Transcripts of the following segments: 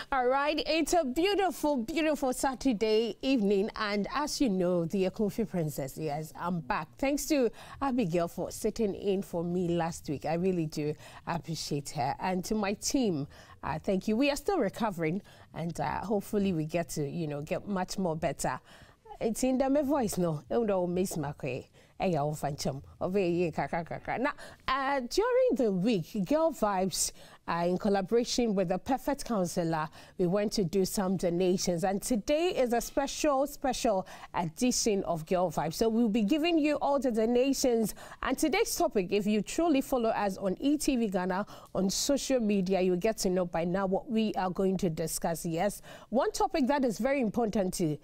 All right, it's a beautiful, beautiful Saturday evening, and as you know, the Akunfi Princess, yes, I'm back. Thanks to Abigail for sitting in for me last week. I really do appreciate her. And to my team, thank you. We are still recovering, and hopefully we get to, get much more better. It's in my voice, no? Miss Macquarie. Now, during the week, Girl Vibes, in collaboration with the Perfect Counselor, we went to do some donations. And today is a special edition of Girl Vibes. So we'll be giving you all the donations. And today's topic, if you truly follow us on ETV Ghana, on social media, you'll get to know by now what we are going to discuss. Yes, one topic that is very important to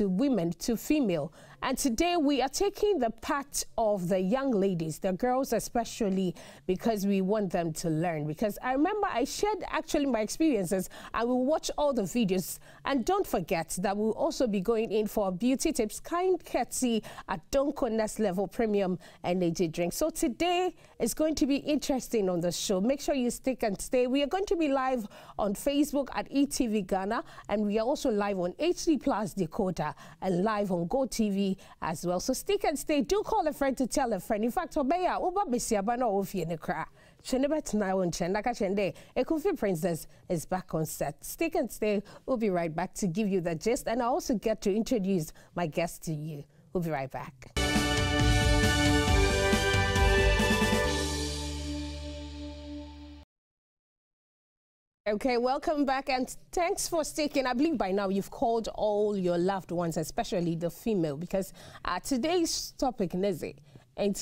women, to female. And today we are taking the part of the young ladies, the girls especially, because we want them to learn. Because I remember I shared actually my experiences. I will watch all the videos. And don't forget that we'll also be going in for beauty tips, kind courtesy at Donko Next Level Premium Energy Drink. So today is going to be interesting on the show. Make sure you stick and stay. We are going to be live on Facebook at ETV Ghana, and we are also live on HD Plus Decoder and live on GoTV as well. So stick and stay. Do call a friend to tell a friend. In fact, Obeya, Oba Besiabana Ofi in the crack. Akunfi Princess is back on set. Stick and stay. We'll be right back to give you the gist, and I also get to introduce my guest to you. We'll be right back. Okay, welcome back, and thanks for sticking. I believe by now you've called all your loved ones, especially the female, because today's topic is and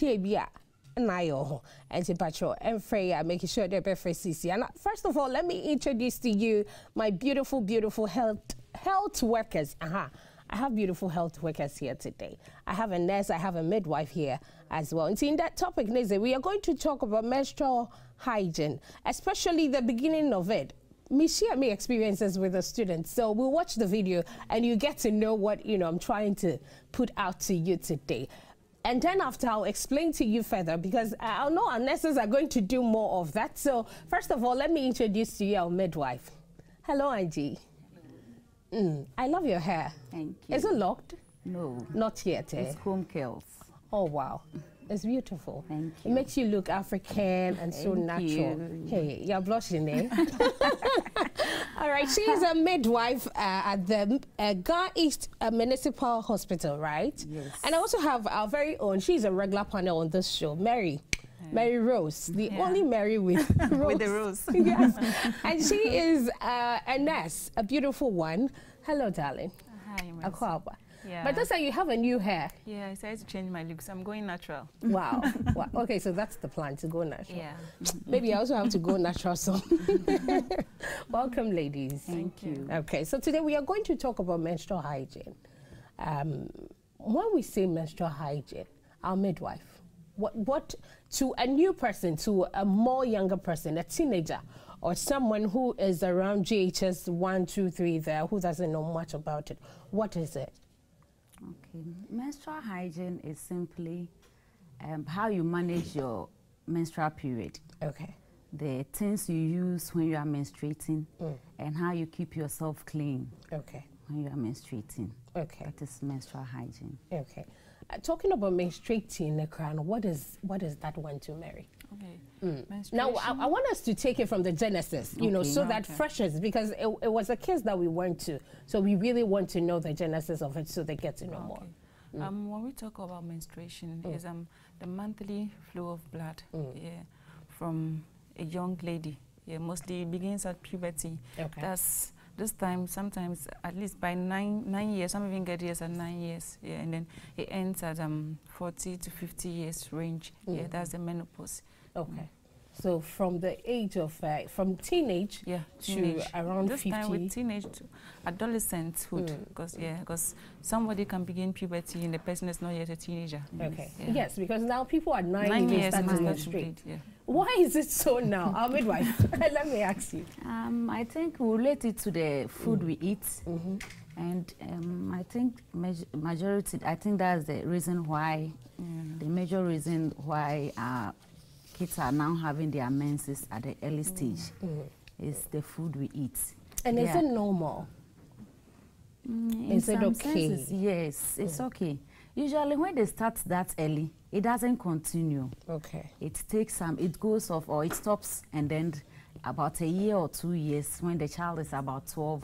Patrol and Freya, making sure they're better. And first of all, let me introduce to you my beautiful, beautiful health workers. I have beautiful health workers here today. I have a nurse, I have a midwife here as well. And in that topic, we are going to talk about menstrual hygiene, especially the beginning of it. Me share me experiences with the students. So we'll watch the video and you get to know what I'm trying to put out to you today. And then after, I'll explain to you further, because I know our nurses are going to do more of that. So first of all, let me introduce to you our midwife. Hello, Angie. I love your hair. Thank you. Is it locked? No. Not yet, eh? It's comb curls. Oh, wow. It's beautiful. Thank you. It makes you look African and so natural. Hey, you're blushing, eh? All right, she is a midwife at the Ga East Municipal Hospital, right? Yes. And I also have our very own, she's a regular panel on this show, Mary Rose, the only Mary with Rose. With the rose. Yes. And she is a nurse, a beautiful one. Hello, darling. Hi, Akwaba. Yeah. But that's how you have a new hair. Yeah, I decided to change my looks. I'm going natural. Wow. Wow. Okay, so that's the plan, to go natural. Yeah. Maybe I also have to go natural soon. Welcome, ladies. Thank you. Okay, so today we are going to talk about menstrual hygiene. When we say menstrual hygiene, our midwife, what to a new person, to a more younger person, a teenager, or someone who is around GHS 1, 2, 3 there, who doesn't know much about it, what is it? Okay, menstrual hygiene is simply how you manage your menstrual period. Okay. The things you use when you are menstruating and how you keep yourself clean. Okay. When you are menstruating. Okay. That is menstrual hygiene. Okay. Talking about menstruating, what is that one to Mary? Okay. Now, I want us to take it from the genesis, so that freshers, because it was a case that we went to, so we really want to know the genesis of it so they get to know more. When we talk about menstruation, is the monthly flow of blood from a young lady. Mostly it begins at puberty. Okay. That's this time, sometimes at least by 9 years, some even get years at 9 years. Yeah, and then it ends at 40 to 50 years range. Yeah, that's the menopause. Okay. So from the age of, from teenage to around 50? This time with teenage to adolescenthood, because somebody can begin puberty and the person is not yet a teenager. Okay. Yeah. Yes, because now people are 9 years start to menstruate. Yeah. Why is it so now? Our midwife, let me ask you. I think we relate it to the food we eat. And I think majority, I think that's the reason why, the major reason why kids are now having their menses at the early stage is the food we eat. And is it normal? Is it okay? Senses, yes, it's okay. Usually when they start that early, it doesn't continue. Okay. It takes some, it goes off or it stops, and then about a year or 2 years, when the child is about 12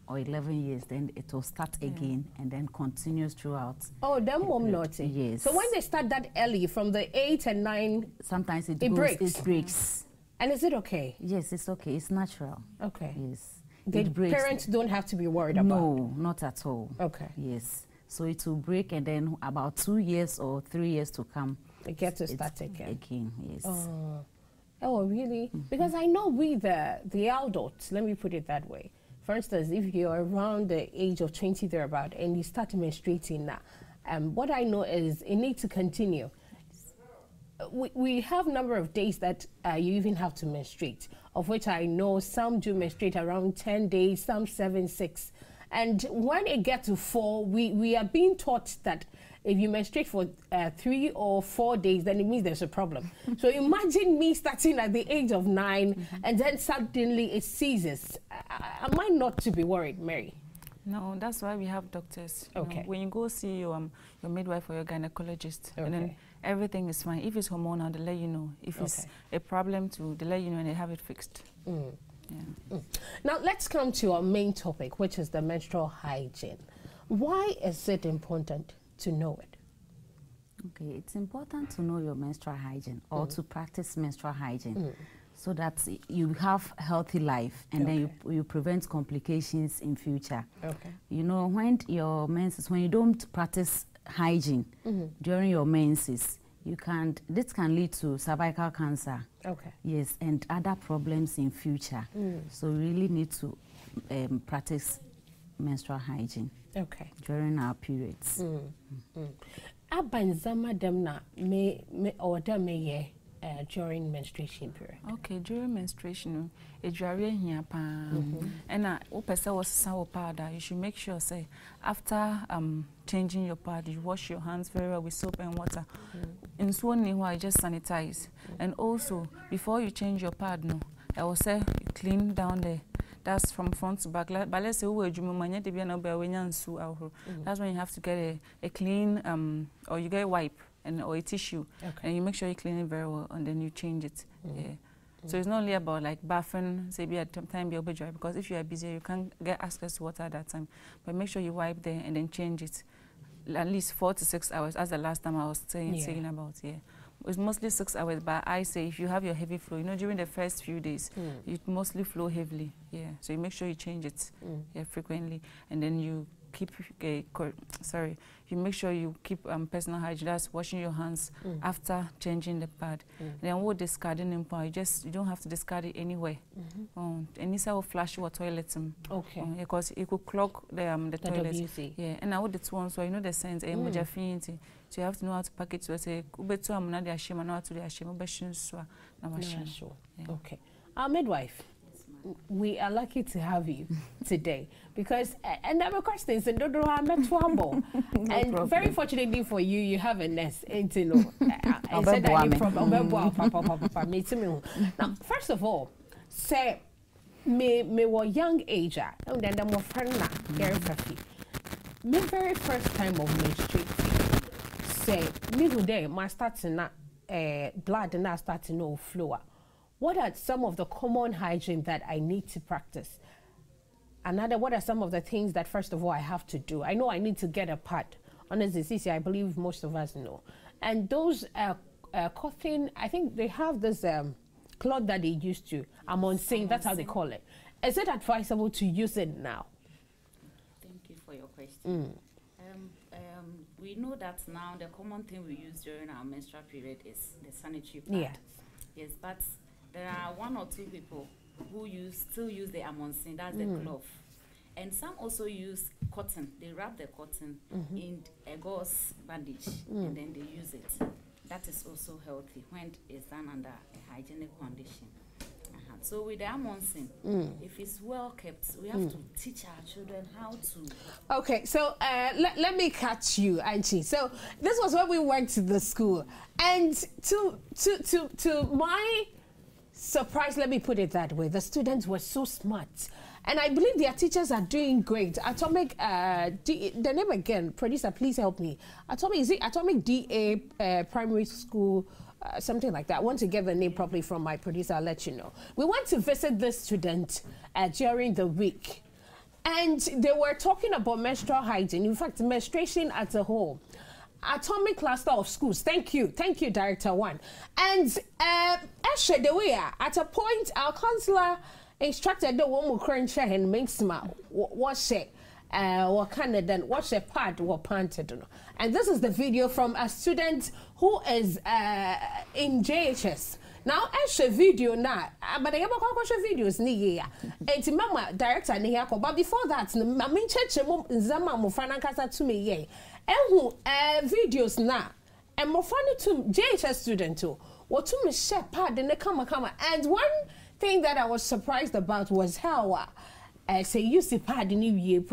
or 11 years, then it will start again and then continues throughout. Oh, then mom naughty. Yes. So when they start that early, from the 8 and 9, sometimes it breaks. And is it okay? Yes, it's okay. It's natural. Okay. Yes. The parents don't have to be worried about. No, not at all. Okay. Yes. So it will break, and then about 2 years or 3 years to come, it gets to start again. Yes. Oh, really? Because I know we, the adults, let me put it that way. For instance, if you're around the age of 20 thereabout and you start menstruating now, what I know is it needs to continue. We have a number of days that you even have to menstruate, of which I know some do menstruate around 10 days, some 7, 6. And when it gets to 4, we are being taught that if you menstruate for 3 or 4 days, then it means there's a problem. So imagine me starting at the age of 9 and then suddenly it ceases. Am I not to be worried, Mary? No, that's why we have doctors. Okay. You know, when you go see your midwife or your gynecologist, and then everything is fine. If it's hormonal, they let you know. If it's a problem, they let you know and they have it fixed. Now let's come to our main topic, which is the menstrual hygiene. Why is it important to know it? Okay, it's important to know your menstrual hygiene or to practice menstrual hygiene so that you have healthy life, and then you prevent complications in future. Okay. You know, when your menses, when you don't practice hygiene during your menses, this can lead to cervical cancer. Okay. Yes, and other problems in future. So we really need to practice menstrual hygiene. Okay. During our periods. Abanzama demna during menstruation period. Okay, during menstruation, it's very here and you should make sure say after changing your pad, you wash your hands very well with soap and water. In Swansea, you just sanitize. And also before you change your pad, I will say clean down there. That's from front to back. But let's say that's when you have to get a clean or you get a wipe or a tissue, and you make sure you clean it very well, and then you change it. So it's not only about like bathing, say at time be dry, because if you are busy, you can't get access to water at that time. But make sure you wipe there and then change it at least 4 to 6 hours. As the last time I was saying about. It's mostly 6 hours, but I say if you have your heavy flow, you know, during the first few days, you mostly flow heavily. So you make sure you change it frequently, and then you keep you make sure you keep personal hygiene. That's washing your hands after changing the pad. Then what discarding in part, you don't have to discard it anywhere. And this will flush your toilet. Because it could clog the toilet. And I would the one, so you know the sense so you have to know how to package. So say okay. Our midwife, we are lucky to have you today because and I'm questions and don't know how much trouble. And very fortunately for you, you have a nest, ain't you know? Now, first of all, say me were young age, and then I'm a friend now, very happy. My very first time of menstruating, say me today, my starting blood and I start to know flow. What are some of the common hygiene that I need to practice? What are some of the things that, first of all, I have to do? I know I need to get a pad. Honestly, I believe most of us know. And those cotton, I think they have this cloth that they used to. I'm on saying that's how they call it. Is it advisable to use it now? Thank you for your question. We know that now the common thing we use during our menstrual period is the sanitary pad. Yes, but there are 1 or 2 people who still use the amonsin, that's the cloth. And some also use cotton. They wrap the cotton in a gauze bandage and then they use it. That is also healthy when it's done under a hygienic condition. So with the amonsin, if it's well kept, we have to teach our children how to. Okay, so let me catch you, Auntie. So this was when we went to the school, and to my surprise, let me put it that way, the students were so smart. And I believe their teachers are doing great. Atomic, the name again, producer, please help me. Atomic, is it Atomic DA Primary School? Something like that. I want to get the name properly from my producer. I'll let you know. We went to visit this student during the week, and they were talking about menstrual hygiene. In fact, menstruation as a whole. Atomic cluster of schools. Thank you, Director One. And actually, the way at a point, our counselor instructed the one more current share and makes wash it. What kind of then watch a pad or panted. And this is the video from a student who is in JHS. Now, actually, video now, but I have a videos ni and mama director ni yako. But before that, I mean church zama mufana kasa to me ye. And videos na and mufana to JHS student too. What to me share pad and the kama. And one thing that I was surprised about was how say you see pad new year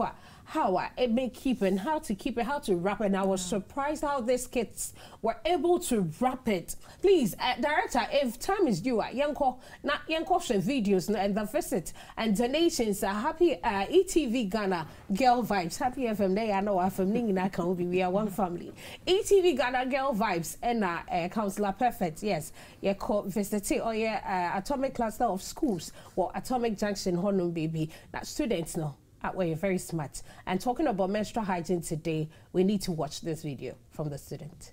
how it may keep and how to keep it, how to wrap it. And I was surprised how these kids were able to wrap it. Please, director, if time is due, yanko videos and the visit and donations are happy ETV Ghana Girl Vibes, Happy FM. They I know FM we are one family. ETV Ghana Girl Vibes and Councillor Perfect. Yes, you call visit or Atomic Cluster of Schools or Atomic Junction Honum baby. That students know. Well, you're very smart. And talking about menstrual hygiene today, we need to watch this video from the student.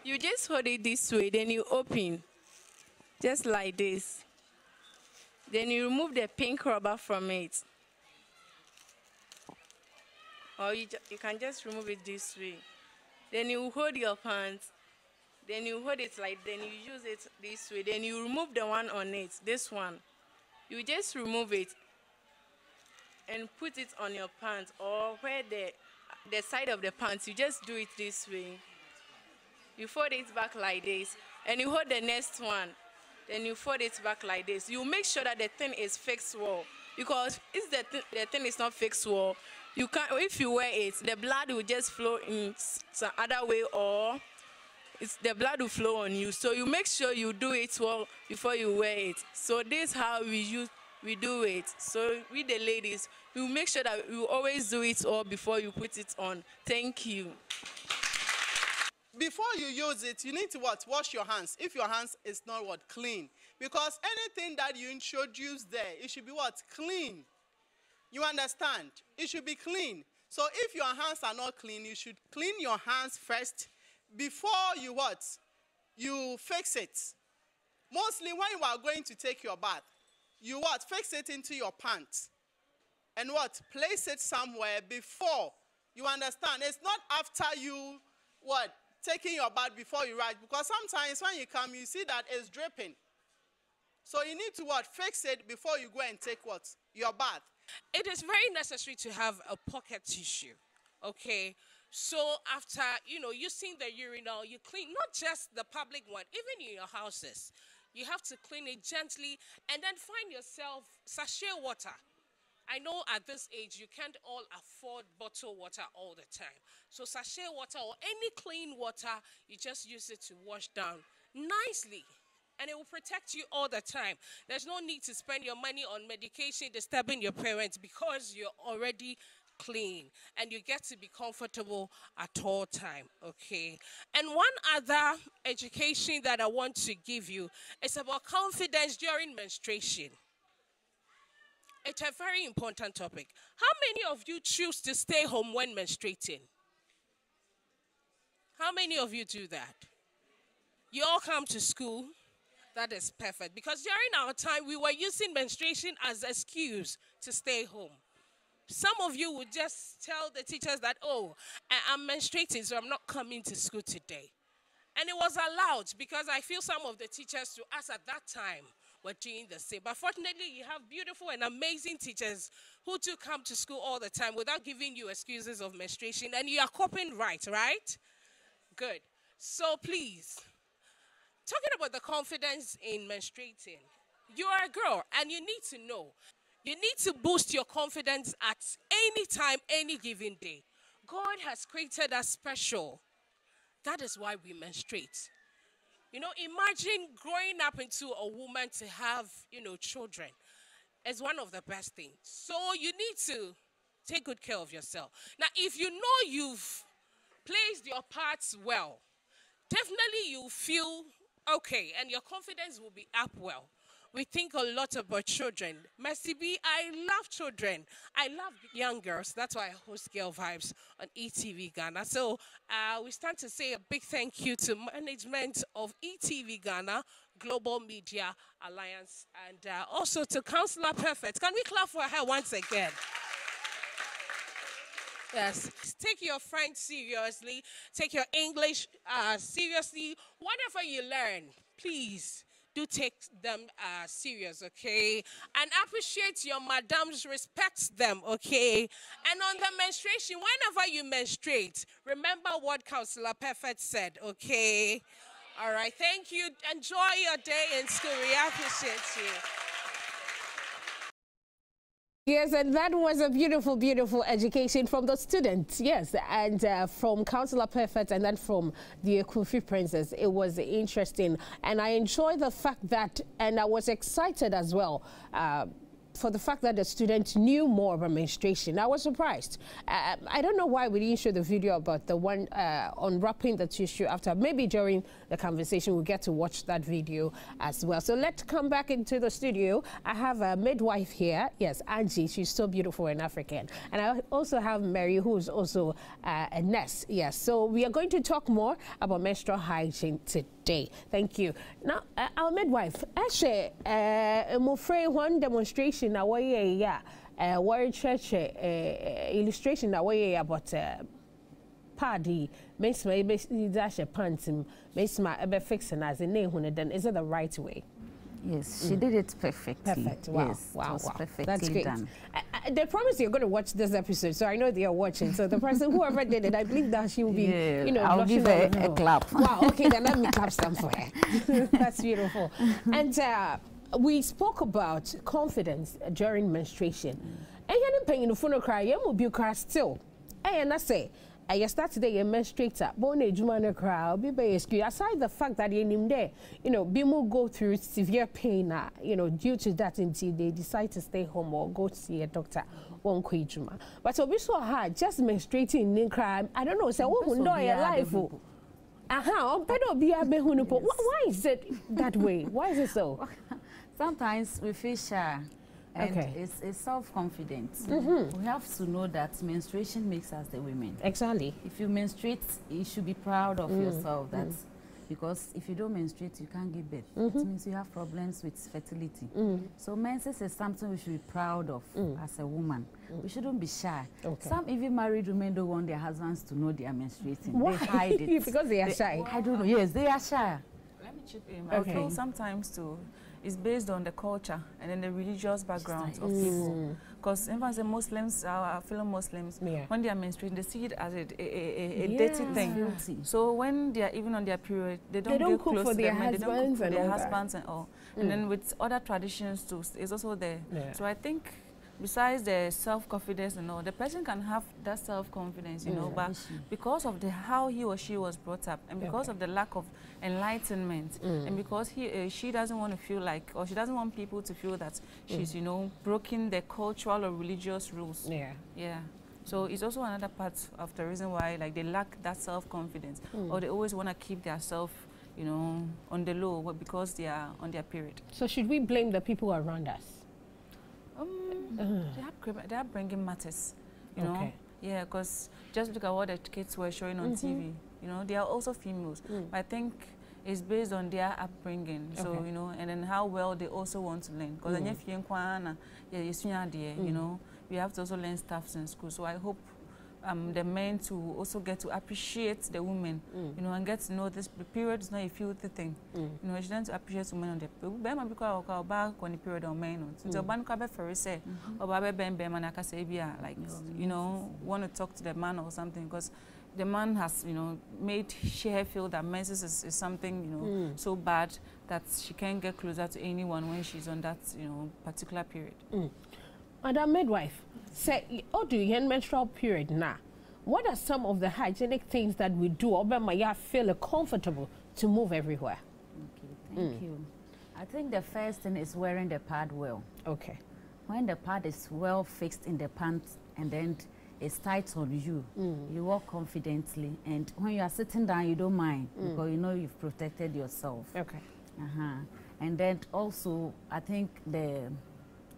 You just hold it this way, then you open, just like this. Then you remove the pink rubber from it. Or you can just remove it this way. Then you hold your pants. Then you hold it like, then you use it this way. Then you remove the one on it, this one. You just remove it and put it on your pants or where the side of the pants. You just do it this way. You fold it back like this, and you hold the next one. Then you fold it back like this. You make sure that the thing is fixed well, because if the thing is not fixed well, you can't. If you wear it, the blood will just flow in some other way, or the blood will flow on you. So you make sure you do it well before you wear it. So this is how we do it. So we the ladies, we make sure that you always do it all before you put it on. Thank you. Before you use it, you need to what? Wash your hands. If your hands is not what? Clean. Because anything that you introduce there, it should be what? Clean. You understand? It should be clean. So if your hands are not clean, you should clean your hands first before you what? You fix it. Mostly when you are going to take your bath, you what? Fix it into your pants. And what? Place it somewhere before. You understand? It's not after you what? Taking your bath before you rise. Because sometimes when you come, you see that it's dripping. So you need to what? Fix it before you go and take what? Your bath. It is very necessary to have a pocket tissue. Okay? So after, using the urinal, you clean not just the public one, even in your houses. You have to clean it gently and then find yourself sachet water. I know at this age you can't all afford bottled water all the time. So sachet water or any clean water, you just use it to wash down nicely. And it will protect you all the time. There's no need to spend your money on medication disturbing your parents because you're already clean and you get to be comfortable at all time. Okay, and one other education that I want to give you is about confidence during menstruation. It's a very important topic. How many of you choose to stay home when menstruating? How many of you do that? You all come to school. That is perfect, because during our time we were using menstruation as an excuse to stay home. Some of you would just tell the teachers that, oh, I'm menstruating, so I'm not coming to school today. And it was allowed because I feel some of the teachers to us at that time were doing the same. But fortunately, you have beautiful and amazing teachers who do come to school all the time without giving you excuses of menstruation. And you are coping right? Good. So please, talking about the confidence in menstruating, you are a girl and you need to know. You need to boost your confidence at any time, any given day. God has created us special. That is why we menstruate. Imagine growing up into a woman to have, children. is one of the best things. So you need to take good care of yourself. Now, if you know you've placed your parts well, definitely you feel okay and your confidence will be up well. We think a lot about children. Mercy B, I love children. I love young girls. That's why I host Girl Vibes on ETV Ghana. So we stand to say a big thank you to management of ETV Ghana, Global Media Alliance, and also to Councillor Perfect. Can we clap for her once again? Yes, take your French seriously, take your English seriously. Whatever you learn, please do take them serious, okay? And appreciate your madams, respect them, okay? And on the menstruation, whenever you menstruate, remember what Councillor Perfect said, okay? All right, thank you. Enjoy your day in school. We appreciate you. Yes, and that was a beautiful, beautiful education from the students. Yes, and from Councillor Perfect and then from the Ekufi Princess. It was interesting. And I enjoyed the fact that, and I was excited as well, for the fact that the student knew more about menstruation. I was surprised. I don't know why we didn't show the video about the one unwrapping the tissue after. Maybe during the conversation we'll get to watch that video as well. So let's come back into the studio. I have a midwife here. Yes, Angie. She's so beautiful and African. And I also have Mary, who's also a nurse. Yes, so we are going to talk more about menstrual hygiene today. Thank you. Now, our midwife, actually, I'm afraid one demonstration na way word church illustration na way about party mesma dash a pants mesma ebe fixing as a name when then is it the right way? Yes, she did it perfectly. Perfect. Wow. Yes, wow. It was perfectly That's great. done. They promise you're going to watch this episode, so I know they are watching. So the person, whoever did it, I believe that she will be, you know, I'll give her a clap. Wow. Okay, then let me clap some for her. That's beautiful. And we spoke about confidence during menstruation. And you're not paying the phone cry. You will be cry still. And I say. I start today a menstruator, born a Jumana crowd, be aside the fact that in there, you know, people go through severe pain, you know, due to that until they decide to stay home or go to see a doctor. One Juma. But so be so hard, just menstruating in crime. I don't know, say, oh, no, your life. Why is it that way? Why is it so? Sometimes we feel shy. And it's self-confidence. We have to know that menstruation makes us the women. Exactly. If you menstruate, you should be proud of yourself. That's because if you don't menstruate, you can't give birth. It means you have problems with fertility. So menses is something we should be proud of as a woman. We shouldn't be shy. Some even married women don't want their husbands to know they are menstruating. Why? They hide it. Because they are shy. I don't know. Yes, they are shy. Let me chip in. I feel sometimes too. It's based on the culture and then the religious background of people. Because even as the Muslims, our fellow Muslims, when they are menstruating, they see it as a dirty thing. So when they are even on their period, they don't get close to their men, they don't cook for their husbands and all. And then with other traditions too, it's also there. So I think besides the self-confidence and all, the person can have that self-confidence, you know, but because of how he or she was brought up and because of the lack of enlightenment and because she doesn't want to feel like, or she doesn't want people to feel that she's, you know, broken the cultural or religious rules. So it's also another part of the reason why, like, they lack that self-confidence or they always want to keep their self, you know, on the low because they are on their period. So should we blame the people around us? They are bringing matters, you know. Yeah, because just look at what the kids were showing on TV. You know, they are also females. But I think it's based on their upbringing. So you know, and then how well they also want to learn. Because you know, we have to also learn stuff in school. So I hope the men to also get to appreciate the women, you know, and get to know this period is not a filthy thing. You know, you learn to appreciate women on the period on men. So like, you know, want to talk to the man or something because the man has, you know, made her feel that menses is something, you know, so bad that she can't get closer to anyone when she's on that, you know, particular period. Madam Midwife, say, do you have menstrual period now? What are some of the hygienic things that we do or you feel comfortable to move everywhere? Okay, thank you. I think the first thing is wearing the pad well. when the pad is well fixed in the pants and then it's tight on you, you walk confidently, and when you are sitting down, you don't mind because you know you've protected yourself. Okay. And then also, I think the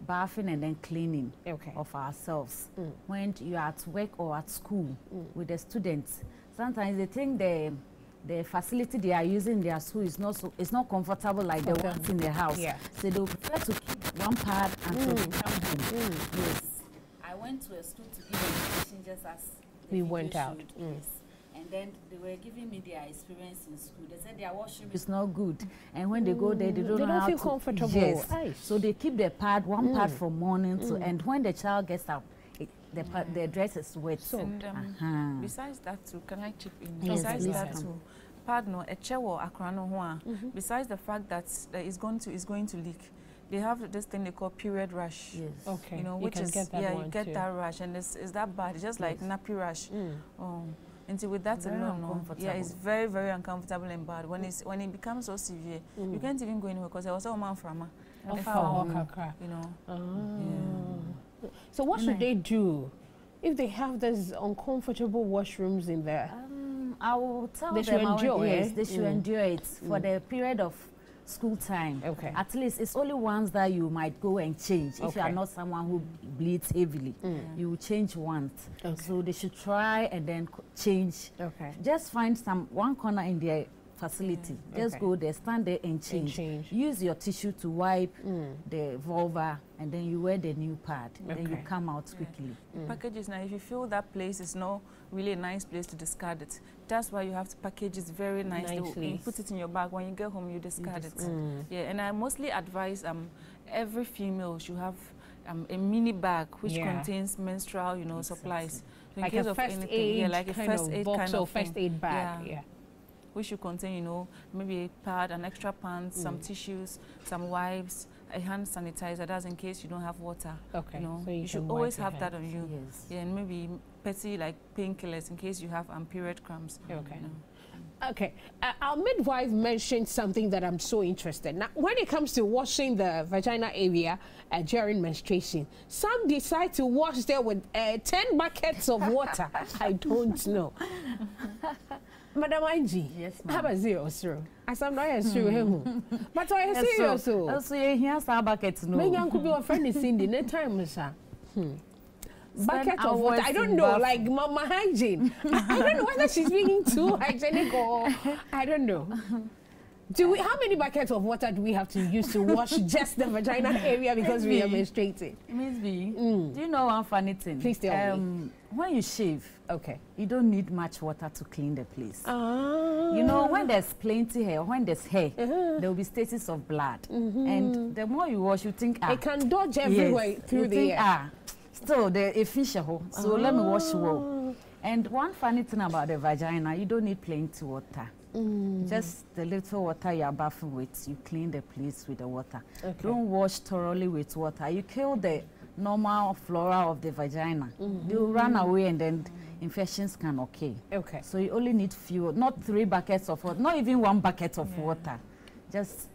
bathing and then cleaning of ourselves. When you are at work or at school with the students, sometimes they think the facility they are using in their school is not comfortable like the ones in the house. So they prefer to keep one pad until they come home. Yes. I went to a school to give education just as we went out. Yes. And then they were giving me their experience in school. They said their washroom is not good, and when they go there, they don't feel comfortable. Yes. So they keep the pad, one pad from morning to, and when the child gets up, the dress is wet. And besides that too, can I chip in? Yes, besides that too, pad no, a chair or a besides the fact that it's going to leak. They have this thing they call period rash. Yes. Okay. You know, which is you get that rash, and it's that bad. It's just like nappy rash. And so with that alone, it's very, very uncomfortable and bad. When it becomes so severe, you can't even go anywhere because there was a man from you know. So what should they do if they have these uncomfortable washrooms in there? I will tell them they should endure it. Yes, they should endure it for the period of school time. Okay. At least it's only once that you might go and change. If you are not someone who bleeds heavily, you will change once. So they should try and then change. Just find one corner in their facility. Just go there, stand there and change. Use your tissue to wipe the vulva, and then you wear the new pad. Then you come out quickly. Packages now, if you feel that place is not really a nice place to discard it, that's why you have to package it very nicely. You put it in your bag. When you get home, you discard it. Yeah, and I mostly advise every female should have a mini bag which contains menstrual, supplies. So in like case a of first anything, aid like a kind first of aid box kind or of first aid bag. Which should contain, maybe a pad, an extra pants, some tissues, some wipes, a hand sanitizer. That's in case you don't have water. Okay. So you should always have that on you. Yes. Yeah, and maybe petty like painkillers in case you have period cramps. Okay. Okay. Our midwife mentioned something that I'm so interested in. Now, when it comes to washing the vagina area during menstruation, some decide to wash there with 10 buckets of water. I don't know. Madam Angie, yes, how about zero, sir? As I'm not sure, but I serious. So here's our buckets. No, maybe I could be a friend is in the time, sir. Bucket of water. I don't know, like Mama Hygiene. I don't know whether she's being too hygienic or I don't know. How many buckets of water do we have to use to wash just the vagina area because we are menstruating? Miss B, do you know one funny thing? Please tell me. When you shave, you don't need much water to clean the place. You know, when there's plenty hair, when there's hair, there will be stages of blood. And the more you wash, you think, it can dodge everywhere through the hair. Still, the efficient. So let me wash well. And one funny thing about the vagina, you don't need plenty water. Just the little water you are bathing with, you clean the place with the water. Don't wash thoroughly with water. You kill the normal flora of the vagina. They'll run away and then infections can occur. So you only need few, not 3 buckets of water, not even 1 bucket of water.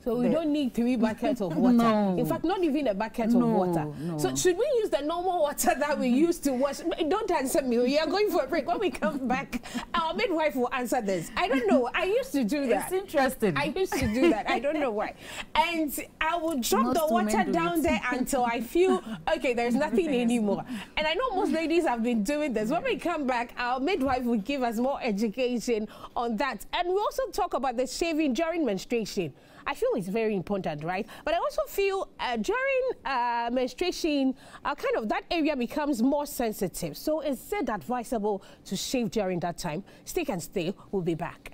So we don't need 3 buckets of water. No. In fact, not even a bucket of water. No. So should we use the normal water that we use to wash? Don't answer me. We are going for a break. When we come back, our midwife will answer this. I don't know. I used to do that. It's interesting. I used to do that. I don't know why. And I will drop the water down there until I feel, okay, there's nothing anymore. And I know most ladies have been doing this. When we come back, our midwife will give us more education on that. And we also talk about the shaving during menstruation. I feel it's very important, right? But I also feel during menstruation, kind of that area becomes more sensitive. So is it advisable to shave during that time? Stick and stay. We'll be back.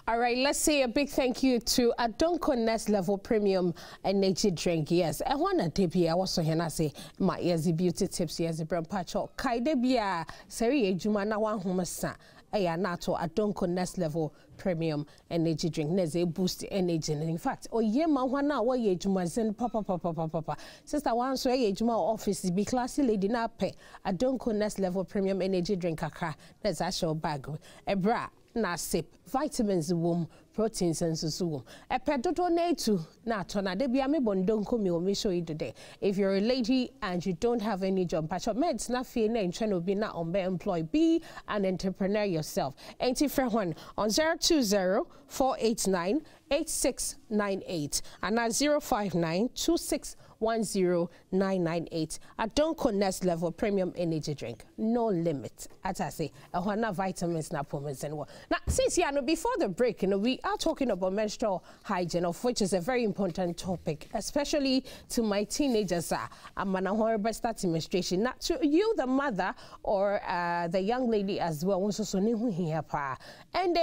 All right, let's say a big thank you to Adonko Next Level Premium Energy Drink. Yes, I want to debut. I was so here and say my easy beauty tips. Yes, the brand patch. Kai debia seri ejuma na wan humasa. Aya nato Adonko Next Level Premium Energy Drink. Neze boost energy. And in fact, ye ma wana wa ye ejuma zen papa. Sister wan so ye ejuma office be classy lady na pe Adonko Next Level Premium Energy Drink akra. That's a show bag. Ebra. Na sip vitamins wom proteins and so a pedodo netu na tona de bia me bondonko mi o me show you today. If you're a lady and you don't have any job, patch up meds na fee na entrano be na on be employed, be an entrepreneur yourself. Ain't for one on 020-489-8698 and na 059-2610-998. Adonko Next Level Premium Energy Drink. No limit. As I say, a one vitamins na pomens and what. Now, since before the break, we are talking about menstrual hygiene, of which is a very important topic, especially to my teenagers. I'm gonna start menstruation. Not to you, the mother, or the young lady as well. And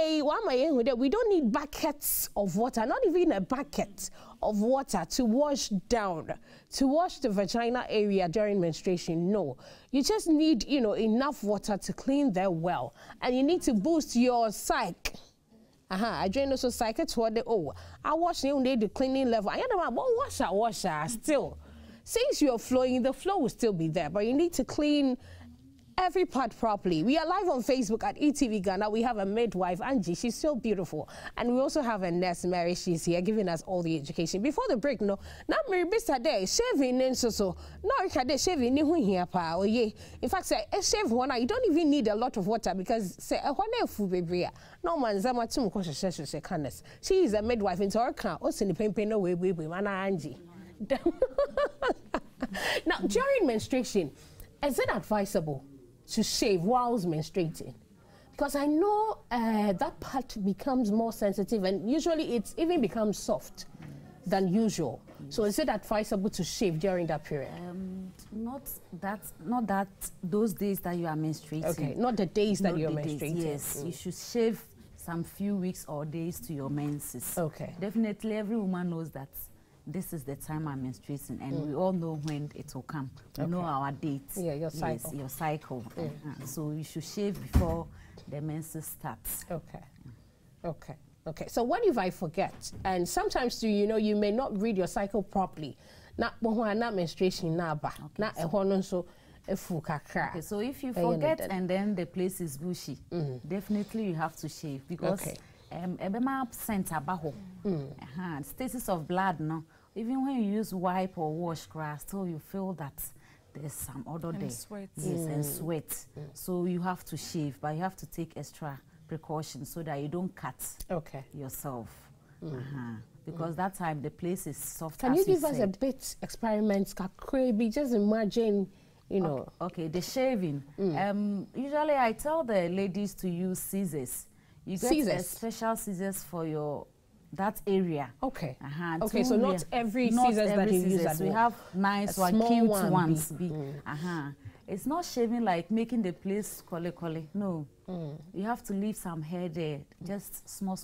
we don't need buckets of water, not even a bucket of water to wash down, to wash the vagina area during menstruation. No, you just need, enough water to clean their well, and you need to boost your psyche. I join also psyche toward the I wash the cleaning level. I don't know wash still. Since you're flowing, the flow will still be there, but you need to clean every part properly. We are live on Facebook at ETV Ghana. We have a midwife, Angie. She's so beautiful. And we also have a nurse, Mary. She's here giving us all the education. Before the break, now Mary Bista day, shaving and so. Now you can shaving here, pa. Oh, yeah. In fact, say a shave one, you don't even need a lot of water because say a one food baby. No man, Zama too much she kindness. She is a midwife into her car. Also, in the pain away, man, Angie. Now, during menstruation, is it advisable to shave whilst menstruating? Because I know that part becomes more sensitive and usually it even becomes soft than usual. So is it advisable to shave during that period? Not that those days that you are menstruating. Okay, not the days that you're menstruating. Yes, you should shave some few weeks or days to your menses. Okay. Definitely every woman knows that this is the time I'm menstruating, and we all know when it will come. We know our dates. Yeah, your cycle. Yes, your cycle. So you should shave before the menses starts. Okay. So what if I forget? And sometimes too, you may not read your cycle properly. Not menstruation Okay, so if you forget and then the place is bushy, definitely you have to shave because stasis of blood, no. Even when you use wipe or wash grass, still you feel that there's some other day. Sweat. Yes, and sweat. So you have to shave, but you have to take extra precautions so that you don't cut yourself. Because that time the place is soft. Can you give us a bit experiments? Just imagine, Okay, the shaving. Usually I tell the ladies to use scissors. You get special scissors for that area. Okay. Okay, so not every scissors that you use. We have nice cute ones. It's not shaving like making the place kole. No. You have to leave some hair there, just small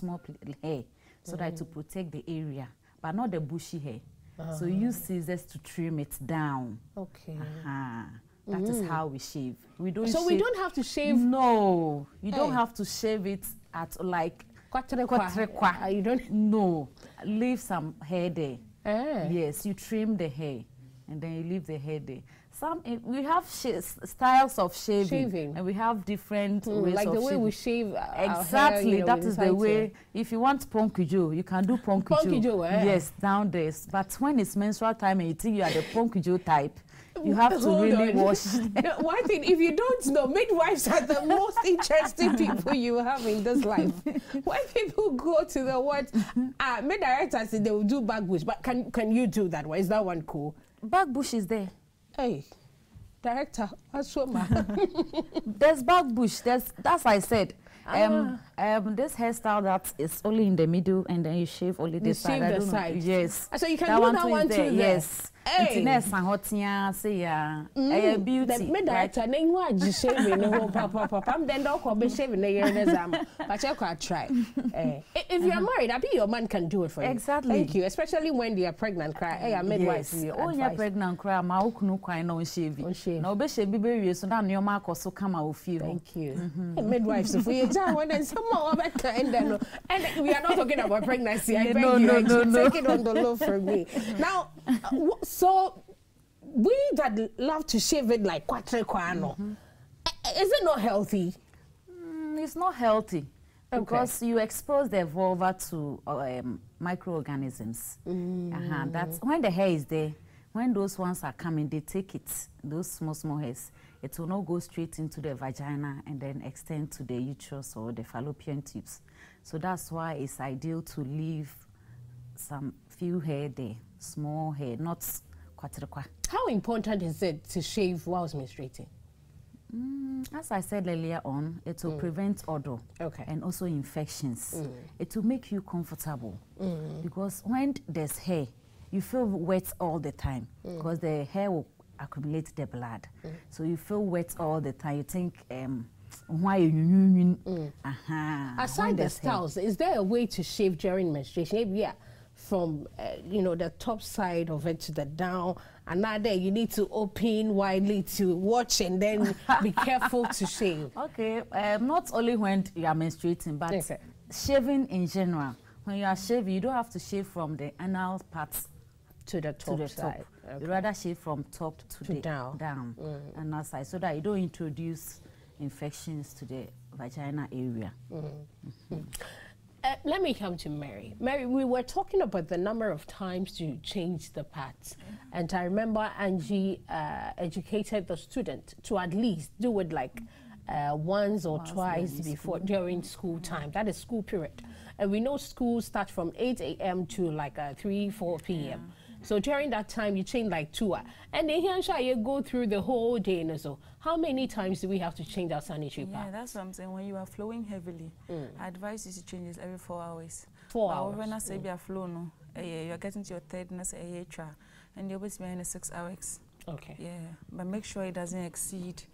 hair, so that to protect the area, but not the bushy hair. So use scissors to trim it down. Okay. That is how we shave. We don't. So we don't have to shave. No, you don't have to shave it at like. You don't. No, leave some hair there. Yes, you trim the hair, and then you leave the hair there. We have styles of shaving, and we have different ways like of the way shaving. We shave. Exactly, that is the way. If you want ponkujo, you can do ponkujo. Yes, down there. But when it's menstrual time and you think you are the ponkujo type, you have to really wash. One thing, if you don't know, midwives are the most interesting people you have in this life. When people go to the word, mid directors, they will do back bush. But can you do that one? Is that one cool? Back bush is there. Hey, director, that's what there's back bush. That's I said. This hairstyle that is only in the middle and then you shave only the side. Shave the side. Yes. So you can do that one too. Yes. Hey. Beauty. The midnight and then you just shaving the whole papa. Then don't be shaving the year but you can try. If you're married, I bet your man can do it for you. Exactly. Thank you. Especially when they are pregnant. Cry. Hey, I'm midwife. Yes. Oh, you're pregnant. Cry. Ma ukunu cry no shaving. No be shaving baby. So that your man also come out feel. Thank you. Midwife. So for you, when then someone better and we are not talking about pregnancy. I beg you. Take it on the low from me. Now. So, we that love to shave it like quatrequano, is it not healthy? It's not healthy because you expose the vulva to microorganisms. That's when the hair is there. When those ones are coming, they take it, those small hairs. It will not go straight into the vagina and then extend to the uterus or the fallopian tubes. So that's why it's ideal to leave some few hair there. Small hair, not quatrequa. How important is it to shave whilst menstruating? As I said earlier on, it will prevent odor and also infections. It will make you comfortable because when there's hair, you feel wet all the time because the hair will accumulate the blood. So you feel wet all the time. You think, why you aside the styles, is there a way to shave during menstruation? Maybe, yeah. From the top side of it to the down, and now there you need to open widely to watch and then be careful to shave. Okay, not only when you are menstruating, but shaving in general. When you are shaving, you don't have to shave from the anal parts to the top side. You rather shave from top to down anal side, so that you don't introduce infections to the vagina area. Let me come to Mary. Mary, we were talking about the number of times to change the pads. And I remember Angie educated the student to at least do it like once or twice before during school time. That is school period. And we know school starts from 8 a.m. to like 3, 4 p.m. So during that time, you change like 2 hours. And then here you go through the whole day and so. How many times do we have to change our sanitary pads? Yeah, that's what I'm saying. When you are flowing heavily, I advise you to change this every 4 hours. 4 hours. When I say you are flowing, you're getting to your third and you're always behind 6 hours. Okay. Yeah, but make sure it doesn't exceed.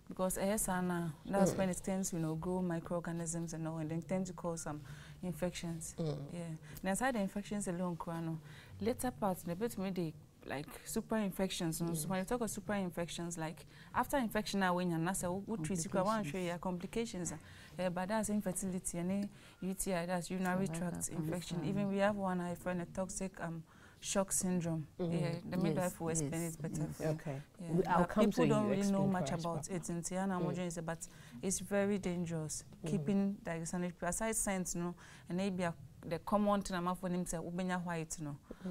Because that's when it tends to grow microorganisms and all, and then tend to cause some infections. Yeah. And aside the infections alone, later parts, the bit maybe like super infections. So when you talk of super infections, like after infection, when you're not what treat you want to show you complications. But that's infertility and UTI, that's urinary tract infection. Even we have one I find a toxic shock syndrome. Yeah, the midwife will explain it better. Okay. Yeah. People don't really know much about it in Tiana, but it's very dangerous. Keeping the sanitary aside science, and maybe the common thing I'm for him say white,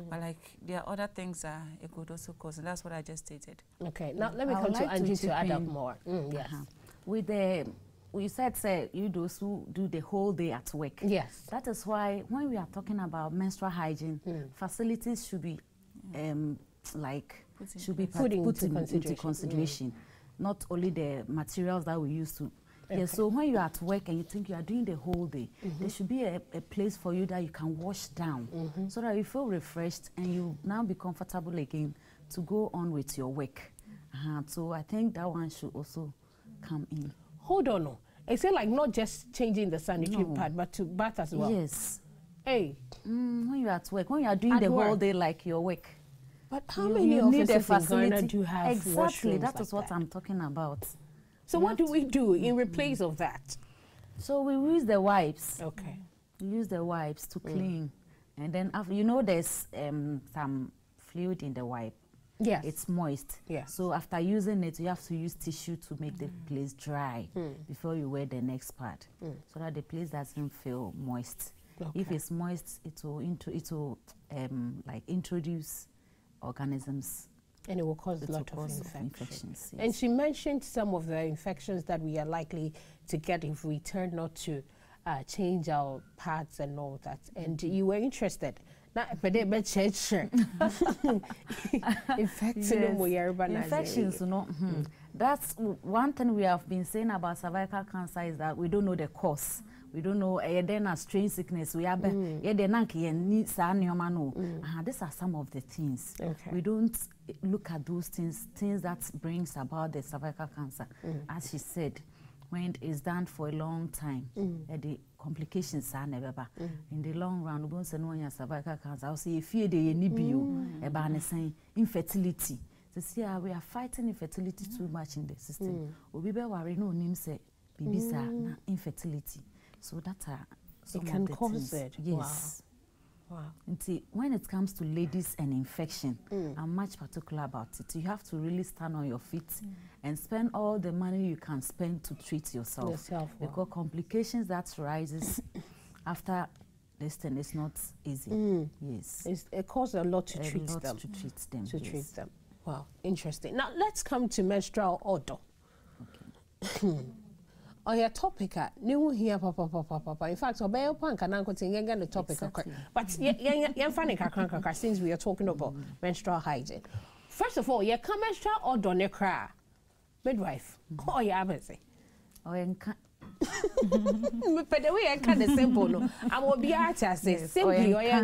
but like there are other things that it could also cause, and that's what I just stated. Okay, now let me come to Angie to add up more. Yes. With the you said you those who do the whole day at work. Yes. That is why when we are talking about menstrual hygiene, facilities should be put into consideration. Not only the materials that we use to. Yeah, so when you're at work and you think you are doing the whole day, there should be a place for you that you can wash down so that you feel refreshed and you now be comfortable again to go on with your work. So I think that one should also come in. Hold on. Is it like not just changing the sanitary pad, but to bath as well? Yes. Hey. When you're at work, when you are doing the whole day like your work. But how many offices in Ghana do have exactly, that like is what I'm talking about. So what do we do in replace of that? So we use the wipes. Okay. We use the wipes to clean. And then after, there's some fluid in the wipe. Yes. It's moist. Yes. So after using it, you have to use tissue to make the place dry before you wear the next part, so that the place doesn't feel moist. Okay. If it's moist, it will introduce organisms. And it will cause a lot of infections. Yes. And she mentioned some of the infections that we are likely to get if we turn not to change our pads and all that. And you were interested. Infections, That's one thing we have been saying about cervical cancer is that we don't know the cause. We don't know then a strange sickness. We have these are some of the things. Okay. We don't look at those things that brings about the cervical cancer. As she said, when it is done for a long time, the complications are never back. In the long run, we don't say no one cervical cancer. I'll say if you about infertility. This year we are fighting infertility too much in the system. We be worried no name say babies are infertility. So that's some it can of the cause things. it. Yes. Wow. And see, when it comes to ladies and infection, I'm much particular about it. You have to really stand on your feet and spend all the money you can spend to treat yourself. Because complications that rises after this thing is not easy. Yes. It costs a lot to treat them. Treat them. Wow, interesting. Now let's come to menstrual order. Okay. On your topic, new here, papa. In fact, obey pan can the topic. Exactly. But since we are talking about menstrual hygiene, first of all, you come menstrual order ne cry, midwife. Oh, yeah, busy. Oh, but the way I can the simple no, I will be artist simply or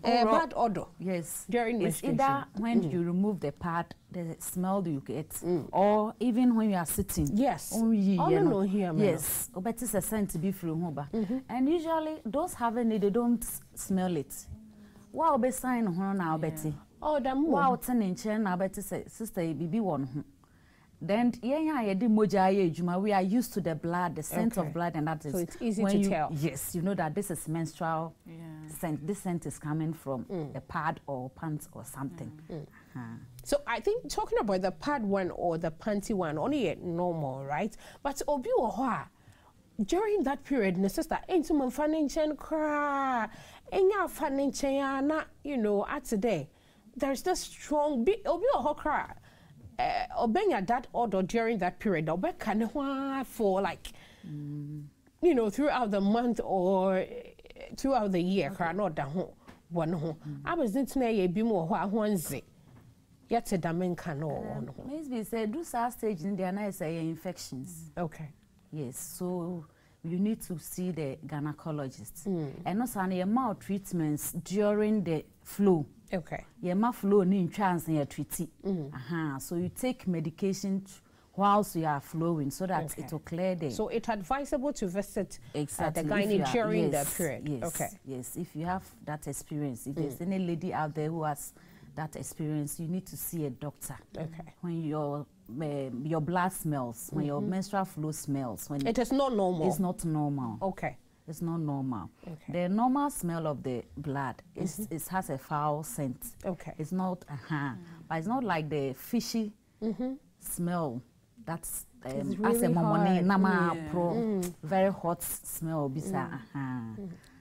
bad odor. Yes, during menstruation. It's either when you remove the pad, the smell you get, or even when you are sitting. Yes. Oh no, here. Yes. But it's a scent to be from home. And usually those having it, they don't smell it. Wow, be sign on now, Betty. Oh, the wow, turning chair now, Betty say, sister, baby one. Then we are used to the blood, the scent of blood, and that is so it's easy to tell. Yes, you know that this is menstrual scent. This scent is coming from a pad or pants or something. So I think talking about the pad one or the panty one, only normal, right? But obi during that period, my sister, into my financial cry, you know, at today, there's this strong obi cry. Obeying that order during that period, for like, you know, throughout the month or throughout the year, not the one. I was thinking a bit more onesie. Yet a damen cano. Maybe say do stage in the nice infections. Okay. Yes, so you need to see the gynecologist. And also any amount treatments during the flu. Okay. Your flu in chance and your treaty. So you take medication whilst you are flowing so that it will clear the. So it's advisable to visit the gynae during that period. Yes. Okay. Yes, if you have that experience, if there's any lady out there who has that experience, you need to see a doctor. Okay. When your blood smells, when your menstrual flow smells, when it is not normal. It's not normal. Okay. It's not normal. Okay. The normal smell of the blood is it has a foul scent. Okay. It's not but it's not like the fishy smell. That's really very hot smell.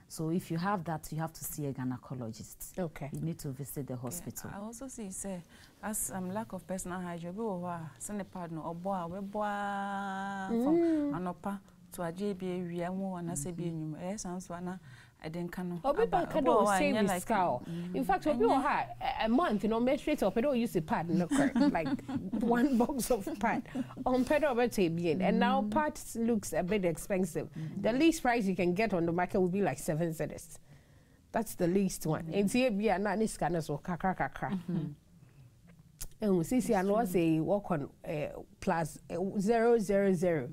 So if you have that, you have to see a gynecologist. Okay. You need to visit the hospital. I also see as lack of personal hygiene, send a partner or boy, to a JB, we are more and I say being you, sounds one. I didn't can. In fact, a month, you know, menstruate or pedo use a pad, like one box of pad on pedo tabian, and now pad looks a bit expensive. The least price you can get on the market would be like 7 cedis. That's the least one. And see, be a nanny scanners or kakra. And we see, I know say walk on plus 000.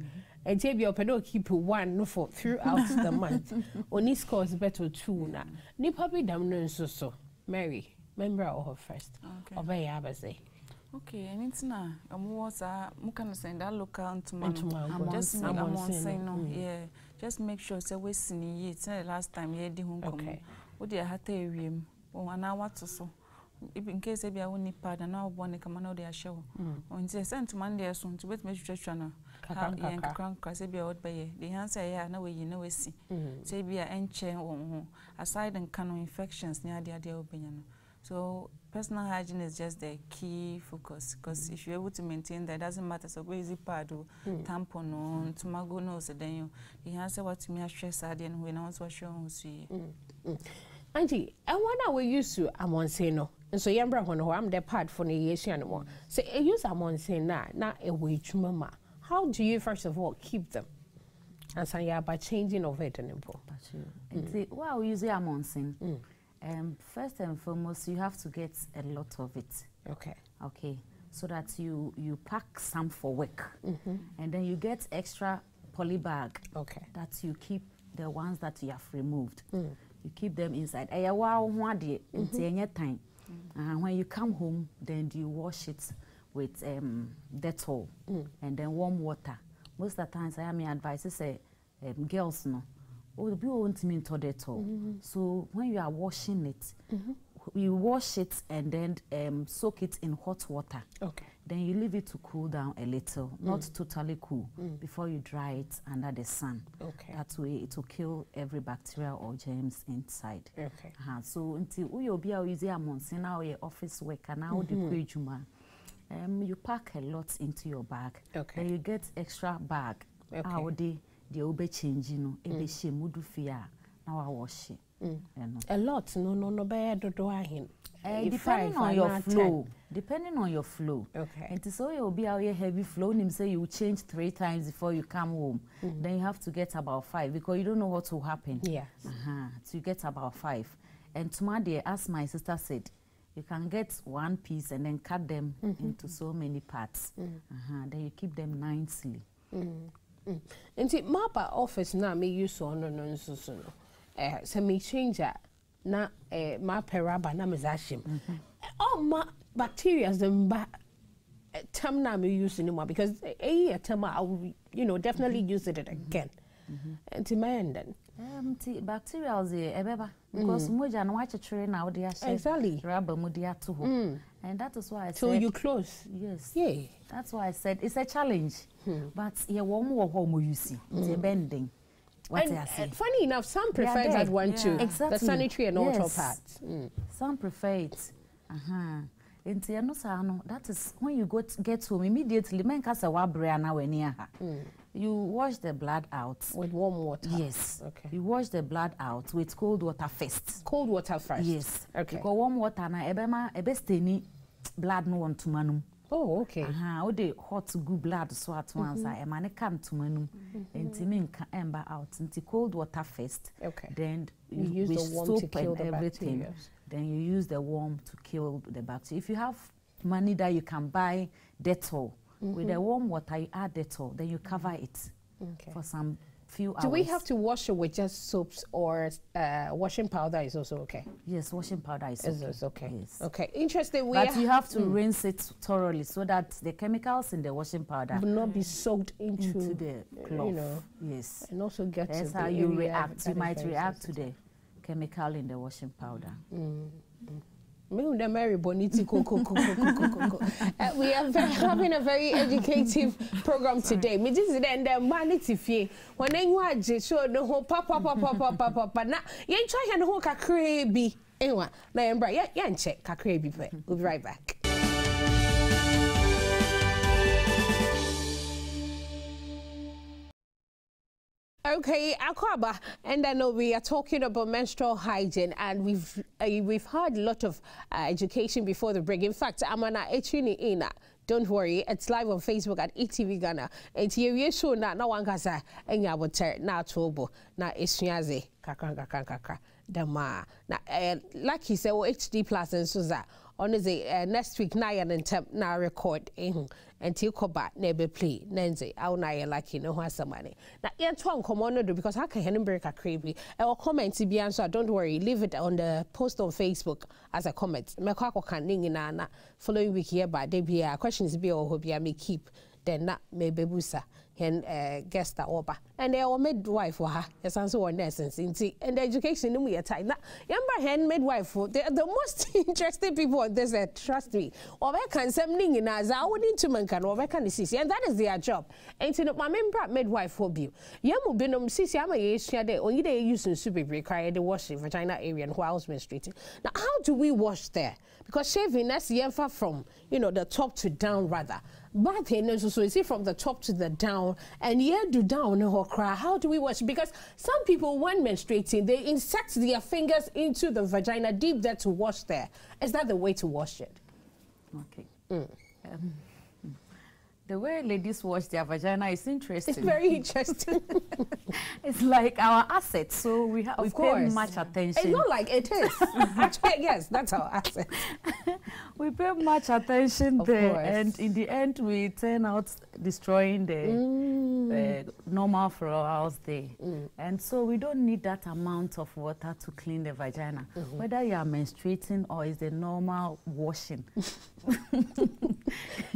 And take your pedo keep one for throughout the month. Only scores better 2 na. Ni papi damn so. Mary, member of her first. Okay. Obey Abase. Okay, and it's now. Was can send that local to my just make yeah. Just make sure say we see it. The last time you did home. Okay. What do you have to him? Oh, an hour or so. In case I only pad and now one come on their show. On the sent to Monday soon to wait menstruation. Be out by the answer, yeah, no way you know, see. Say be a chair aside and canon infections near the idea opinion. So, personal hygiene is just the key focus because if you're able to maintain that, doesn't matter. So, easy pad or tampon or tomago nose, then you answer what to me a stress and when I was showing. Auntie, and one we used to say no. And so yambra hono I'm the part for the years anymore. So I use say na a wage mama. How do you first of all keep them? And so yeah, by changing of it and well, we use first and foremost, you have to get a lot of it. Okay. So that you pack some for work, and then you get extra poly bag. That you keep the ones that you have removed. You keep them inside. Time. When you come home, then you wash it with Dettol and then warm water. Most of the times, I mean, advice say girls no, oh, the people won't mean to Dettol. So when you are washing it, you wash it and then soak it in hot water. Then you leave it to cool down a little, not totally cool, before you dry it under the sun. That way it will kill every bacteria or germs inside. So until we will be using a month now your office work and now you pack a lot into your bag. Then you get extra bag. The obe change, you know, ebe she mudu fia now I wash it. A lot, no bad do I him. Depending on your flow. Depending on your flow. And so you'll be out here heavy flow, and say you change 3 times before you come home. Then you have to get about 5 because you don't know what will happen. So you get about 5. And tomorrow, as my sister said, you can get 1 piece and then cut them into so many parts. Then you keep them nicely. And see, my office now me use on no. So me change that. Na ma peraba na mezashim. Oh ma bacteria them term na me use anymore because a term I will definitely use it again. And to my end then. Bacteria is a because moja no watch train now they are exactly rubber mudia too. And that is why I said so you close. Yes. Yeah. That's why I said it's a challenge. But yeah, one more home you see. It's a bending. And funny enough, some prefer that one too. Exactly. The sanitary and auto parts. Some prefer it. That is when you get home immediately. You wash the blood out with warm water. Yes. You wash the blood out with cold water first. Cold water first. Yes. Because warm water na ebesteni blood no want to manum. Oh, okay. O de hot good blood so at once I man come to manum. Enti ember out. Into cold water first. Then you use the warm to kill the everything. bacteria. Then you use the warm to kill the bacteria. If you have money that you can buy Dettol, with the warm water you add Dettol, then you cover it for some few hours. Do we have to wash it with just soaps or washing powder is also okay? Yes, washing powder is okay. Yes. Okay, interesting. But you have to rinse it thoroughly so that the chemicals in the washing powder will not be soaked into the cloth. Yes. And also get that's to how the you area react. You might react to the chemical in the washing powder. We are having a very educative program today. Me just then the manity fee. When you are just show the whole papa. Na you try and whole kakrebi. Anyway, na embra yeah check kakrebi. We'll be right back. Okay, Akwaba, and I know we are talking about menstrual hygiene, and we've had a lot of education before the break. In fact, Amana Echini Ina, don't worry, it's live on Facebook at ETV Ghana. And you show na one kasa enya boter na tobo na esuaze kakra dama na like he said HD plus and so that on next week na yan temp na record until koba nebe play nenze au na ya like no money na yan twan komono do because how can hen break a crazy or comment bi answer don't worry leave it on the post on Facebook as a comment me kwa kan ningi na following week here by dey bia questions bi o hobia me keep then na me bebusa hen guest that oba and they are midwife wa yes answer one essence and the education in we time na yamba hen midwife they're the most interesting people on this trust me or we can something in as I wouldn't to man can or we can sisi and that is their job and to my member midwife for you yamu binom sisi ama yesua de only they use super require the washing vagina area and while menstruating. Now how do we wash there because shaving that's yemfa from the top to down rather bathing, so is it from the top to the down? And yeah, do down or cry. How do we wash? Because some people, when menstruating, they insert their fingers into the vagina deep there to wash there. Is that the way to wash it? Okay. The way ladies wash their vagina is interesting. It's very interesting. It's like our asset, so we pay much attention. It's not like it is. Actually, yes, that's our asset. We pay much attention there, and in the end, we turn out destroying the normal florals there. And so we don't need that amount of water to clean the vagina, whether you are menstruating or is the normal washing.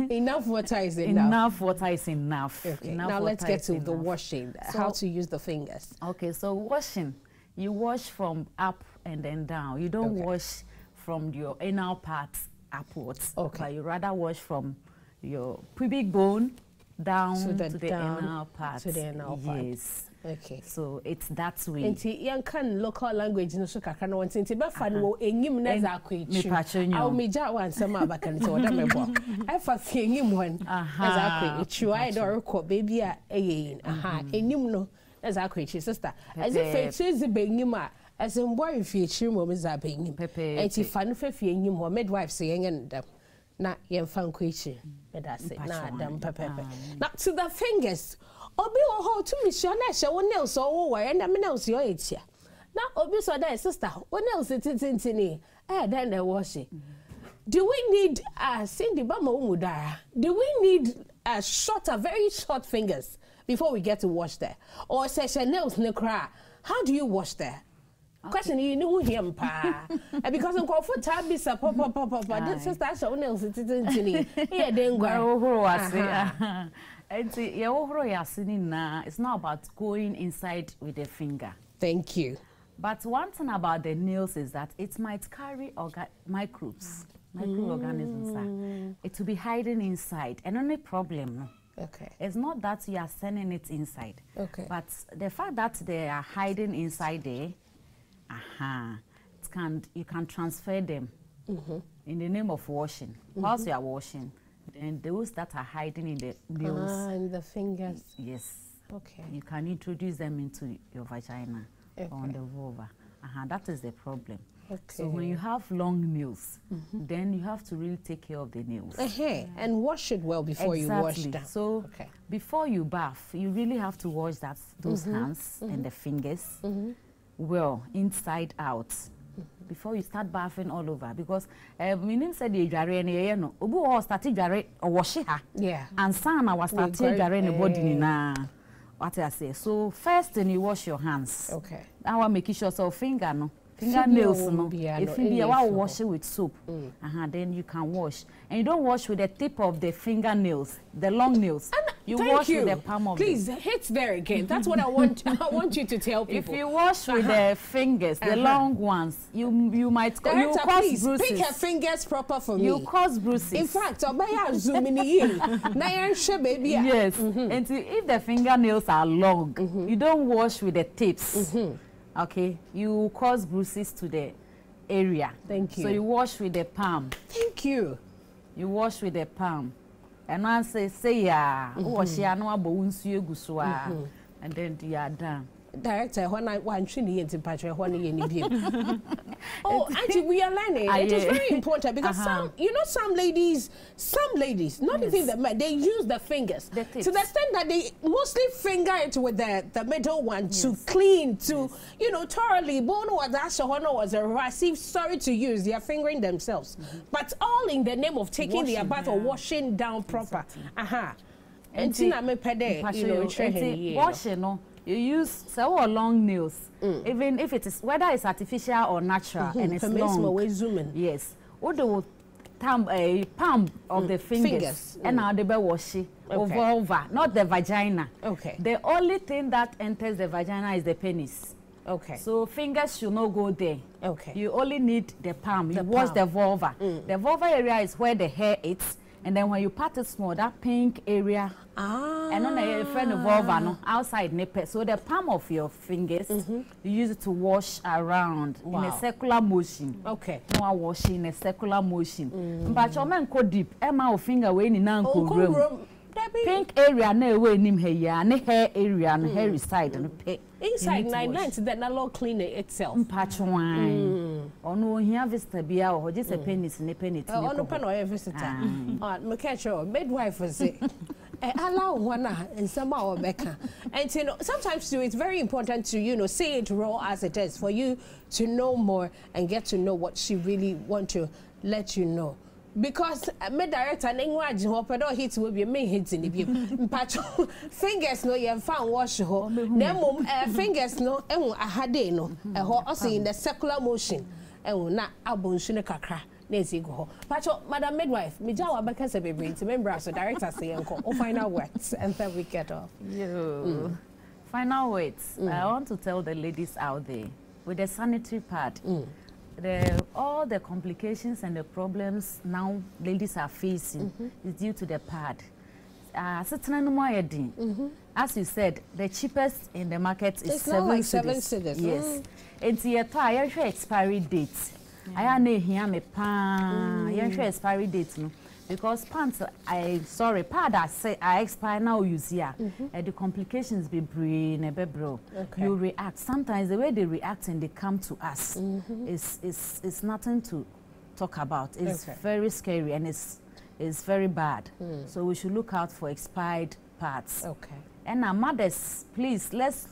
Enough water is enough. Enough water is enough. Okay. Enough now let's get to the enough. washing. So, how to use the fingers. Okay, so washing, you wash from up and then down. You don't wash from your anal parts upwards. Okay. But you rather wash from your pubic bone down to the anal part. To the anal part. Yes. Okay. So it's that way. Enti yan kan local language no so kakra no enti be fa no enyim na za akwechu. Aw meja wan sama abaka nti oda mebo. E fa fi enyim hon. Za akwechu ai do rekọ baby a eyin. Enyim no za akwechu sister. As if it is be enyim a as in boy fi echi mo me za be enyim. Enti fa no fa fi enyim ho midwife say yen ndam. Na yen fa nkwechu. Me da say na adam pepepe. Now to the fingers. Obi ho to me sure na she wo nails so wo wire na me nails yo etia. Na obi so that sister, wo nails tintini. Then they wash it. Do we need Cindy Bama Umudara? Do we need shorter, very short fingers before we get to wash there? Or say she nails ne cry. How do you wash there? Question you know him pa. Because I'm called for tabisa papa. This sister she nails tintini. Yeah, then go. It's not about going inside with a finger. Thank you. But one thing about the nails is that it might carry microbes, microorganisms. It will be hiding inside. And only problem, it's not that you are sending it inside. But the fact that they are hiding inside there, you can transfer them in the name of washing. Whilst you are washing, and those that are hiding in the nails and the fingers, yes, you can introduce them into your vagina or on the vulva. That is the problem. So when you have long nails, then you have to really take care of the nails and wash it well before you wash them. So before you bath, you really have to wash those hands and the fingers well, inside out. Before you start bathing all over, because meaning said the jare no obu o start jare wash her and son I was start jare the body na what I say. So first then you wash your hands. Now make sure so fingernails no if you wash it with soap then you can wash, and you don't wash with the tip of the fingernails, the long nails. You wash with the palm of Please hit there again. That's what I want. I want you to tell people. If you wash with the fingers, the long ones, you might you cause bruises. Pick your fingers proper for me. You cause bruises. In fact, I'll zoom in here. Baby. Yes. And if the fingernails are long, you don't wash with the tips. Okay, you cause bruises to the area. Thank you. So you wash with the palm. Thank you. You wash with the palm. And once say wash ya no abo unsu egusua, and then you are done. Director, when I want to into patch, when you oh, actually, we are learning. It is very important because some ladies, not even the men, they use the fingers to the extent that they mostly finger it with the middle one to clean, to thoroughly. Bono was actually was a receive. Sorry to use, they are fingering themselves, but all in the name of taking their bath or washing down proper. And washing, you use several long nails, even if it is whether it's artificial or natural, and it's long. Yes, or the palm of the fingers. And now the wash it vulva, not the vagina. The only thing that enters the vagina is the penis. So fingers should not go there. You only need the palm. You wash the vulva. The vulva area is where the hair is. And then when you pat it small, that pink area, and on a friend of vulva outside nipple. So the palm of your fingers, you use it to wash around in a circular motion. Okay. No washing in a circular motion. But your man could dip Emma finger way in an room. Pink area no way nim hair, ne hair area and hairy side and pay. Inside 9 nights that not clean it itself. Patch wine. Or no here visitor be out or just a penny in a penny. Oh, no pen or visitor. Me catch your midwife was it. Allow one and somehow Becca. And you know, sometimes too, it's very important to, you know, say it raw as it is for you to know more and get to know what she really want to let you know. Because me director nengwaji ho pedo hit will be me hit in the mpacho fingers no you found wash ho dem fingers no ehun ahade no ho also in the circular motion ehun na abonsu ne kakra na esigo ho pacho madam midwife me jawa beka se be bring to member so director say enko o final words and then we get off. Final words. I want to tell the ladies out there with the sanitary part. All the complications and the problems now ladies are facing is due to the pad. As you said, the cheapest in the market is 7 cedis. Yes. It's your expiry date. I am here me expiry date no. Because pants, pad I expire now use here. The complications be brain bro. You react. Sometimes the way they react and they come to us is nothing to talk about. It's very scary and it's very bad. So we should look out for expired parts. And our mothers, please let's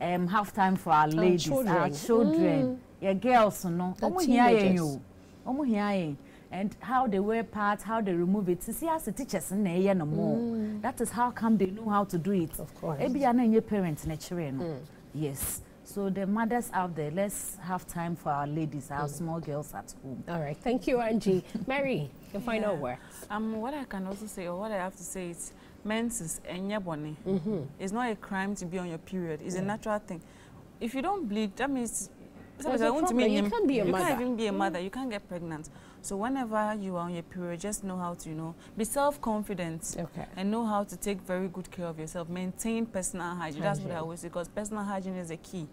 have time for our ladies, our children, your girls, no. And how they wear parts, how they remove it. See, as the teachers in there no more. That is how come they know how to do it. Of course. Maybe are your parents naturally. Yes. So the mothers out there, let's have time for our ladies, our small girls at home. All right. Thank you, Angie. Mary, the final word. What I can also say, or what I have to say is, menses and yaboni. It's not a crime to be on your period. It's a natural thing. If you don't bleed, that means you can't be a mother. You can't even be a mother. You can't get pregnant. So whenever you are on your period, just know how to, you know, be self-confident and know how to take very good care of yourself. Maintain personal hygiene. That's what I always say, because personal hygiene is a key.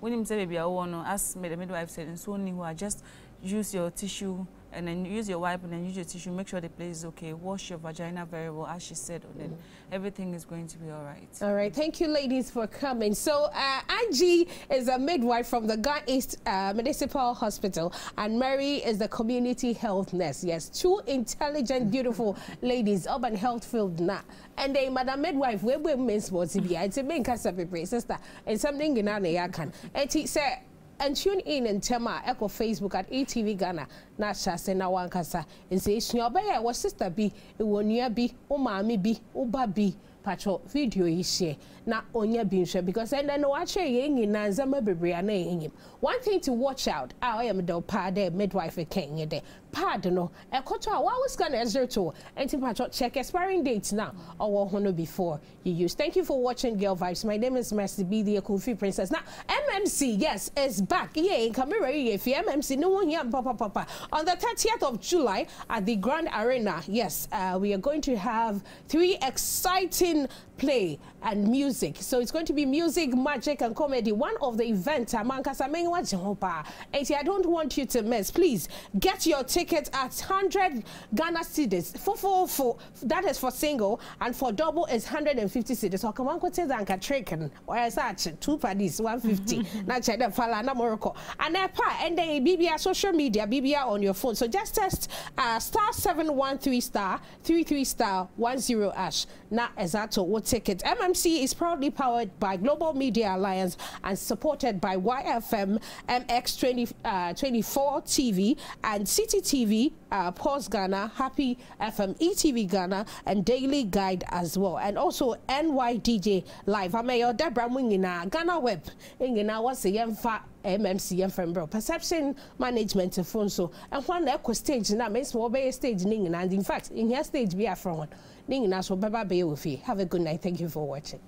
When you say, baby, I want to, as the midwife said, and so on, just use your tissue and then use your wipe and then use your tissue. Make sure the place is okay. Wash your vagina very well, as she said, and then everything is going to be all right. All right. Thank you, ladies, for coming. So Angie is a midwife from the Ghana East Municipal Hospital, and Mary is the community health nurse. Yes, two intelligent, beautiful ladies, urban health field now. And they, Madam Midwife, we means what to be. It's a main case of a sister, and something in an can. And he said, and tune in and tell my echo Facebook at ETV Ghana. Na shase na wankasa. And say, "Shnyobaya, what sister be? It will near be, o mami be, o baby." Patrol video is share na onya binshare because and then watch ye na nzama bebre na him. One thing to watch out. I am the pad midwife ken there. Pad no e koto a was going to and patrol check expiring dates now or hono before you use. Thank you for watching Girl Vibes. My name is Mercy B, the Kofi Princess. Now MMC, yes, is back. Yeah, in camera if MMC no one here papa on the 30th of July at the Grand Arena. Yes, we are going to have 3 exciting play and music. So it's going to be music, magic, and comedy. One of the events, and I don't want you to miss. Please get your tickets at 100 Ghana cedis. For that is for single, and for double is 150 cedis. So come on, go to the anchor trick, or as such 2 parties 150. Not check fala na Morocco. And then BBR social media, BBR on your phone. So just test *713*33*10#. Now exactly what ticket. MMC is proudly powered by Global Media Alliance and supported by YFM, MX24 TV, and City TV, Pause Ghana, Happy FM, ETV Ghana, and Daily Guide as well. And also NYDJ Live. I'm your Deborah Wingina, Ghana Web. Ingina was a young MMC from bro. Perception management phone so. And one echo stage now means what be stage ning and in fact in here stage we are from one. Ning and so baba be with you. Have a good night. Thank you for watching.